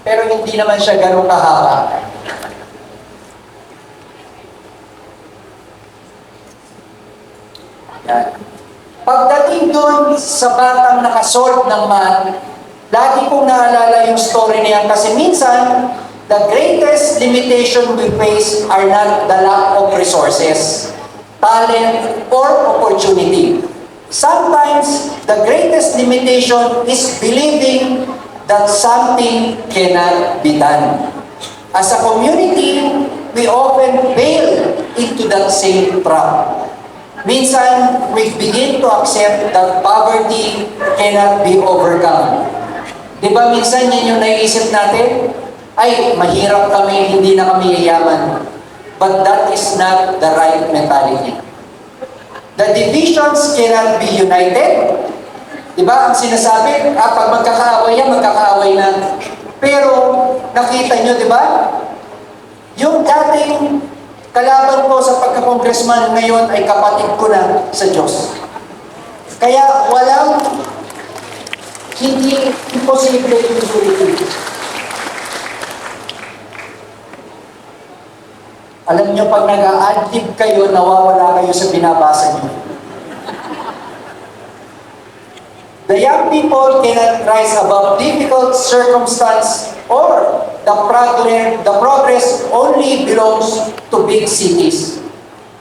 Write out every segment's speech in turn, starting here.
pero hindi naman siya ganun kahaba. Yan. Pagdating doon sa batang nakasolve ng math, lagi kong naalala yung story niya kasi minsan, the greatest limitation we face are not the lack of resources, talent, or opportunity. Sometimes, the greatest limitation is believing that something cannot be done. As a community, we often fail into that same trap. Minsan, we begin to accept that poverty cannot be overcome. Di ba minsan yan yung naiisip natin? Ay, mahirap kami, hindi na kami yayaman. But that is not the right mentality. The divisions cannot be united. Diba? Ang sinasabi, pag magkakaaway yan, magkakaaway na. Pero, nakita nyo, diba? Yung dating kalaban ko sa pagka-congressman ngayon ay kapatid ko na sa Diyos. Kaya walang hindi imposible yung unity. Alam nyo, pag nag-a-adlib kayo, nawawala kayo sa binabasa nyo. The young people cannot rise above difficult circumstance or the progress only belongs to big cities.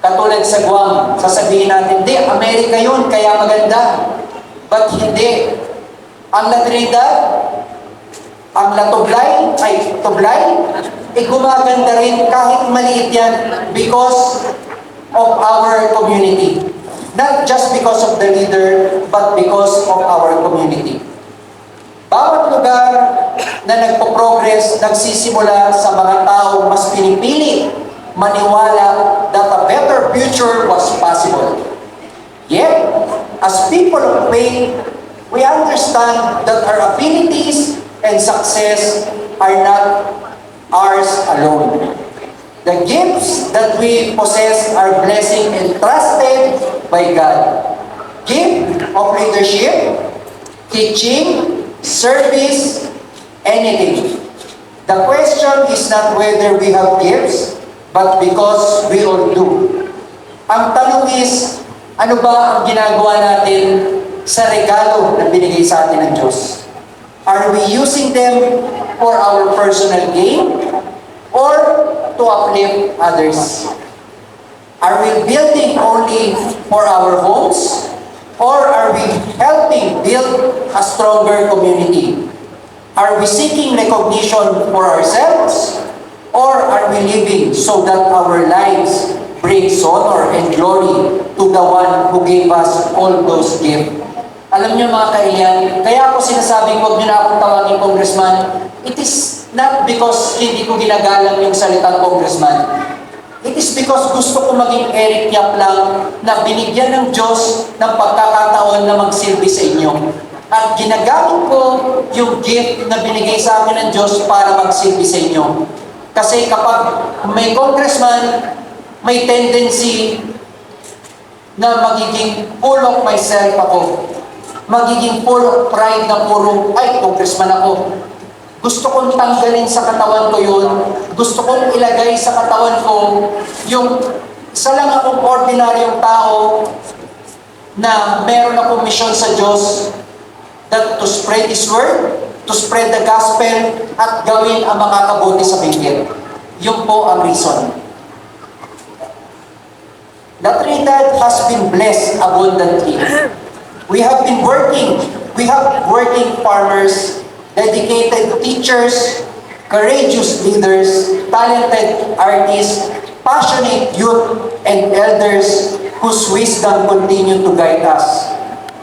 Katulad sa Guam, sasabihin natin, di, Amerika yun, kaya maganda. But hindi. Ang La Trinidad, ang La Tublay, gumaganda rin kahit maliit yan because of our community. Not just because of the leader, but because of our community. Bawat lugar na nagpo-progress, nagsisimula sa mga taong mas pinipili maniwala that a better future was possible. Yet, as people of faith, we understand that our abilities and success are not ours alone. The gifts that we possess are blessing entrusted by God. Gift of leadership, teaching, service, anything. The question is not whether we have gifts, but because we all do. Ang tanong is, ano ba ang ginagawa natin sa regalo na binigay sa atin ng Diyos? Are we using them for our personal gain or to uplift others? Are we building only for our homes or are we helping build a stronger community? Are we seeking recognition for ourselves or are we living so that our lives brings honor and glory to the one who gave us all those gifts? Alam niyo mga kaibigan, kaya ako sinasabing huwag niyo na akong tawagin congressman. It is not because hindi ko ginagalang yung salitang congressman. It is because gusto ko maging Eric Yap lang na binigyan ng Diyos ng pagkakataon na magsilbi sa inyo. At ginagamit ko yung gift na binigay sa akin ng Diyos para magsilbi sa inyo. Kasi kapag may congressman, may tendency na magiging full of myself ako. Magiging full of pride na puro, ay, congressman ako. Gusto kong tanggalin sa katawan ko yun. Gusto kong ilagay sa katawan ko yung isa lang akong ordinaryong tao na meron akong mission sa Diyos that to spread His word, to spread the gospel, at gawin ang mga kabuti sa Biblia. Yun po ang reason. La Trinidad has been blessed abundantly. We have working farmers, dedicated teachers, courageous leaders, talented artists, passionate youth, and elders whose wisdom continue to guide us.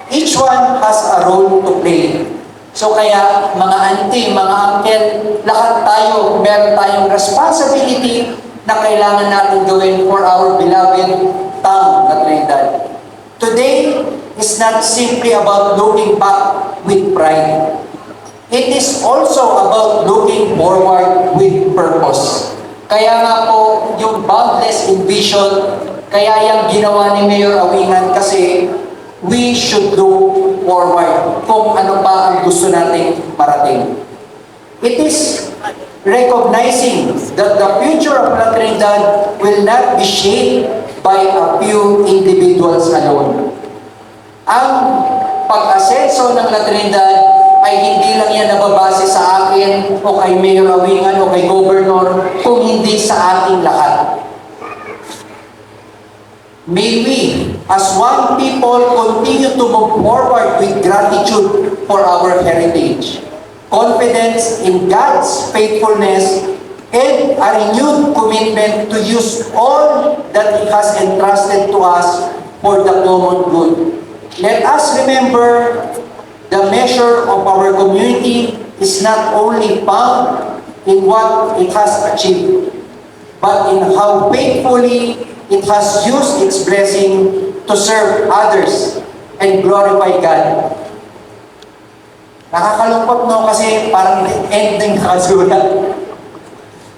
Each one has a role to play. So kaya, mga auntie, mga uncle, lahat tayo, meron tayong responsibility na kailangan natin gawin for our beloved town, La Trinidad. Today is not simply about looking back with pride. It is also about looking forward with purpose. Kaya nga po, yung boundless in vision, kaya yung ginawa ni Mayor Awingan kasi we should look forward kung ano pa ang gusto nating marating. It is recognizing that the future of La Trinidad will not be shaped by a few individuals alone. Ang pag-asenso ng La Trinidad ay hindi lang yan nababase sa akin o kay Mayor Awingan o kay Governor, kung hindi sa ating lahat. May we, as one people, continue to move forward with gratitude for our heritage, confidence in God's faithfulness, and a renewed commitment to use all that He has entrusted to us for the common good. Let us remember the measure of our community is not only found in what it has achieved, but in how faithfully it has used its blessing to serve others and glorify God. Nakakalungkot, no? Kasi parang ending nakasulat.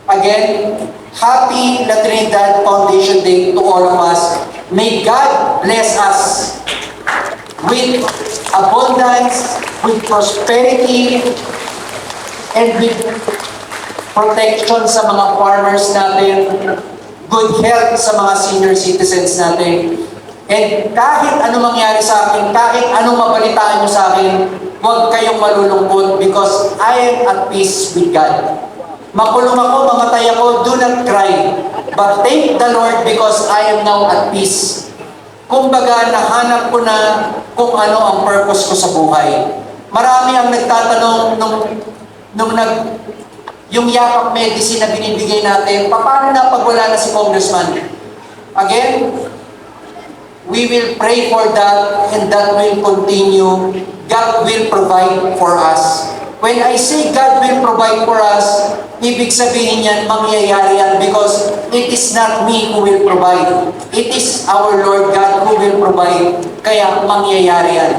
Again, happy La Trinidad Foundation Day to all of us. May God bless us with abundance, with prosperity, and with protection sa mga farmers natin, good health sa mga senior citizens natin. And kahit ano mangyari sa akin, kahit anong mabalitaan nyo sa akin, huwag kayong malulungkot because I am at peace with God. Makulong ako, mamatay ako, do not cry. But thank the Lord because I am now at peace. Kumbaga, nahanap ko na kung ano ang purpose ko sa buhay. Marami ang nagtatanong yung yakap medicine na binibigay natin, paano na pag wala na si Congressman? Again, we will pray for that and that will continue. God will provide for us. When I say God will provide for us, ibig sabihin yan, mangyayari yan because it is not me who will provide. It is our Lord God who will provide. Kaya mangyayari yan.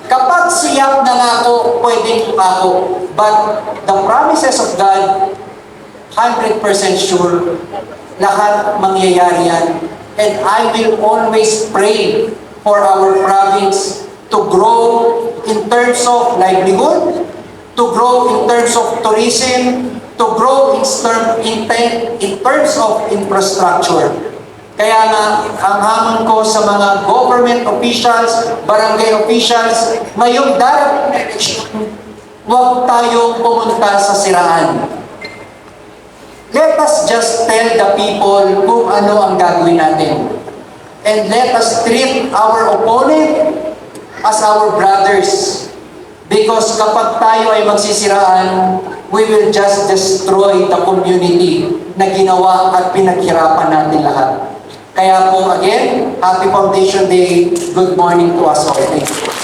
Kapag siyak na ako, pwedeng ako. But the promises of God, 100% sure, lahat mangyayari yan. And I will always pray for our province to grow in terms of livelihood, to grow in terms of tourism, to grow in terms of infrastructure. Kaya nga, ang hamon ko sa mga government officials, barangay officials, ngayong darating election, huwag tayong pumunta sa siraan. Let us just tell the people kung ano ang gagawin natin. And let us treat our opponent as our brothers. Because kapag tayo ay magsisiraan, we will just destroy the community na ginawa at pinaghirapan natin lahat. Kaya po again, Happy Foundation Day. Good morning to us all. Thank you.